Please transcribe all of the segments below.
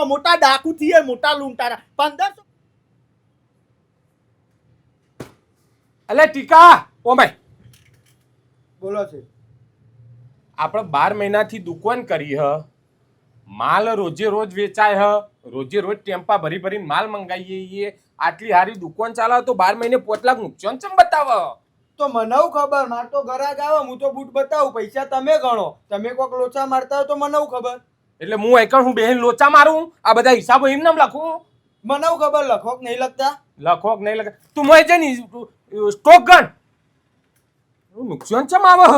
છો મોટા ડાકુ થઈએ મોટા લૂંટારા 1500 અલે ટીકા ઓ ભાઈ બોલો છે આપણે 12 મહિનાથી દુકાન કરી હ માલ રોજે રોજ વેચાય હ રોજે રોજ ટેમ્પા ભરી ભરીને માલ મંગાવીએ આટલી હારી દુકાન ચાલાવ તો 12 મહિને 5 લાખ નુકસાન ચમ બતાવ તો મને ખબર માર તો ઘરાક આવે હું તો બૂટ બતાવું પૈસા તમે ગણો તમે કોક લોચા મારતા હોય તો મને ખબર એટલે હું એકણ હું બેહીન લોચા મારું આ બધા હિસાબો એમ નામ લખું મને ખબર લખો કે નહીં લખતા લખો કે નહીં લખે તું મોય છે ને સ્ટોક ગણ નુકસાન ચમ આવે હ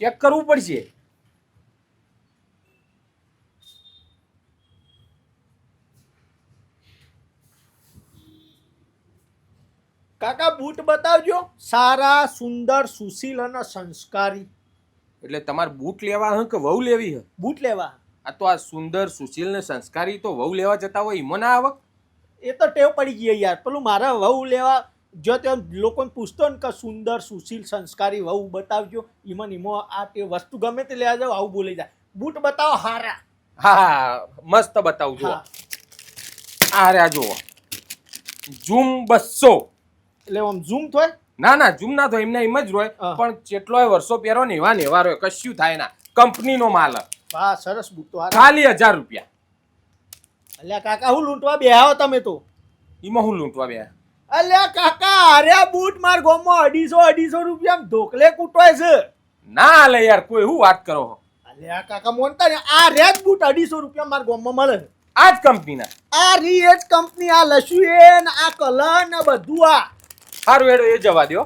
ચેક કરવું પડશે કાકા બૂટ બતાવજો સારા સુંદર સુશીલ અને સંસ્કારી એટલે તમારે બૂટ લેવા હ કે વહુ લેવી હ બૂટ લેવા આ તો આ સુંદર સુશીલ ને સંસ્કારી તો વહુ લેવા જતા હોય ઈમો ના આવે એ તો ટેવ પડી ગઈ યાર પેલું મારા વહુ લેવા જો તે લોકોને પૂછતો ને કે સુંદર સુશીલ સંસ્કારી વહુ બતાવજો ઈમન ઈમો આ તે વસ્તુ ગમે તે લેવા જાવ આવું બોલી જાય બૂટ બતાવો હારા હા મસ્ત બતાવજો આ રહ્યા જુઓ ઝૂમ 200 એટલે આમ ઝૂમ થાય ના ના ઝૂમ ના થાય એમને એમ જ રોય પણ જેટલોય વર્ષો પહેરો ને એવા નેવા રોય કશું થાય ના કંપનીનો માલ વાહ સરસ બૂટ તો ખાલી 1000 રૂપિયા અલ્યા કાકા હું લૂંટવા બેહાવો તમે તો એમાં હું લૂંટવા બે અલ્યા કાકા આર્યા બૂટ માર ગોમમાં 250 રૂપિયા ઢોકલે કૂટવાય છે ના લે યાર કોઈ હું વાત કરો અલ્યા કાકા મોનતા ને આ રેડ બૂટ 250 રૂપિયા માર ગોમમાં મળે આ જ કંપનીના આ રીએજ કંપની આ લસુએન આ કલર ને બધું આ સારું હેડો એ જવા દો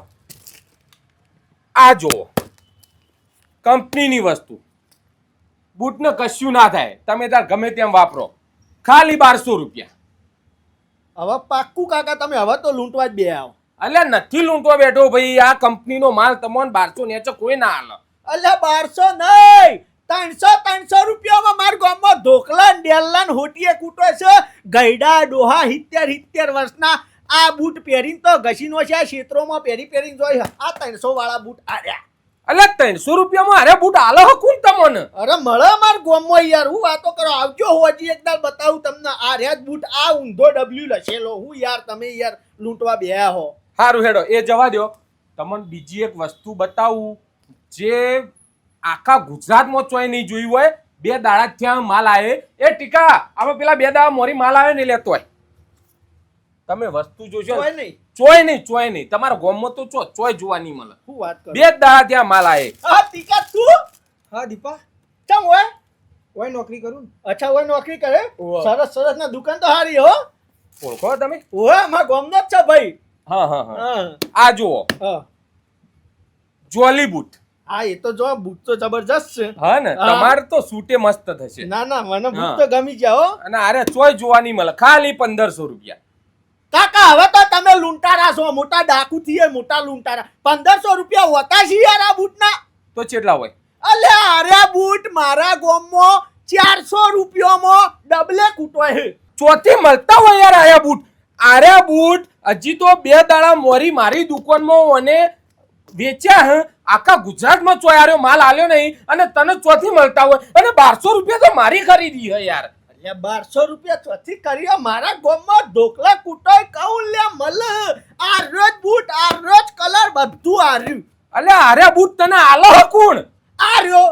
આ જુઓ કંપનીની વસ્તુ બૂટને કશું ના થાય તમે તાર ગમે તેમ વાપરો ખાલી 1200 રૂપિયા હવે પાક્કું કાકા તમે હવે તો લૂંટવા જ બે આવો અલ્યા નથી લૂંટવા બેઠો ભાઈ આ કંપનીનો માલ તમને 1200 નેચે કોઈ ના હાલે અલ્યા 1200 નહીં 300 રૂપિયામાં માર ગામમાં ઢોકલા ડેલ્લા ને હોટીએ કૂટો છે ગઈડા ડોહા 70 વર્ષના આ બૂટ પહેરીને તો ઘસીનો છે આ ક્ષેત્રોમાં પહેરીને જોઈ આ 300 વાળા બૂટ આર્યા અલ્યા 300 રૂપિયામાં અરે બૂટ આલો હકું તમને અરે મળે માર ગામમાં યાર હું વાતો કરો આવજો હોજી એકદાર બતાવું તમને આ રેડ બૂટ આ ઊંધો ડબલ્યુ લખેલો હું યાર તમે યાર લૂંટવા બેહ્યા હો સારું હેડો એ જવા દો તમને બીજી એક વસ્તુ બતાવું જે આખા ગુજરાતમાં ચોય નહીં જોયું હોય 2 દાડા ત્યાં માલ આવે એ ટીકા આપણે પેલા 2 દાડા મોરી માલ આવે ને લેતો હોય તમે વસ્તુ જોશો ચોય નહીં તમારા ગામમાં તો ચોય જોવા નહીં મળે શું વાત કરો 2 દાડા ત્યાં માલ આવે હા ટીકા તું હા દીપા ચમ ઓય નોકરી કરું અચ્છા ઓય નોકરી કરે સરસ ના દુકાન તો હારી હો ઓળખો તમે ઓય મારા ગામનો જ છે ભાઈ હા આ જુઓ જોલી બૂટ હા એ તો જો બૂટ તો જબરજસ્ત છે હા ને તમાર તો સૂટે મસ્ત થશે ના મને બૂટ તો ગમી ગયા હો અને અરે ચોય જોવા નહીં મળે ખાલી 1500 રૂપિયા કાકા હવે તો તમે લૂંટારા છો મોટા ડાકુ થઈએ મોટા લૂંટારા 1500 રૂપિયા હોતા છે યાર આ બૂટના તો કેટલા હોય અલ્યા અરે બૂટ મારા ગામમાં 400 રૂપિયામાં ડબલે કૂટવાય છે ચોથી મળતા હોય યાર આર્યા બૂટ હજી તો 2 દાડા મોરી મારી દુકાનમાં અને વેચ્યા હ આખા ગુજરાતમાં ચોયાર્યો માલ આલ્યો નહીં અને તને ચોથી મળતા હોય અને 1200 રૂપિયા તો મારી ખરીદી હે યાર 1200 રૂપિયા ચોથી કરી મારા ગામમાં ઢોકલા કૂટોય કહું લે મલ આ રોજ બૂટ આ રોજ કલર બધું આર્યું અલ્યા આર્યા બૂટ તને આલો હકુણ આર્યો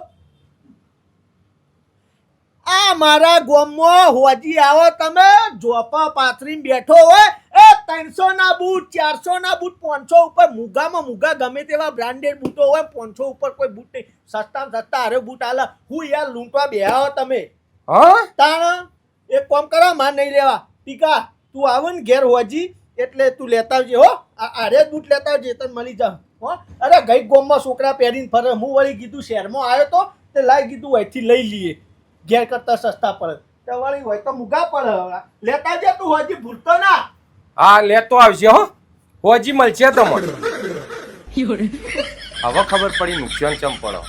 આ મારા ગામમાં હોજી આવો તમે જોપા પાથરીને બેઠો હોય એ 300 ના બૂટ 400 ના બૂટ 500 ઉપર મુગા ગમે તેવા બ્રાન્ડેડ બૂટો હોય 500 ઉપર કોઈ બૂટ નહીં સસ્તા આરે બૂટ આલે હું યાર લૂંટવા બેહ્યા તમે હા તાણ એક કામ કરો માર નહીં લેવા ટીકા તું આવ ને ઘેર હોજી એટલે તું લેતા આવજે હો આરે બૂટ લેતા આવજે તને મળી જા હો અરે ગઈ ગામમાં છોકરા પહેરીને ફરે હું વળી કીધું શહેરમાં આવ્યો તો તે લાઈ કીધું અહીંથી લઈ લઈએ ઘેર કરતા સસ્તા પડે તો વળી હોય તો મુગા પડે લેતા આવજે તું હોજી ભૂલતો ના હા લેતો આવશે હો હોજી મળશે તો મને હવે ખબર પડી નુકસાન ચમ પડો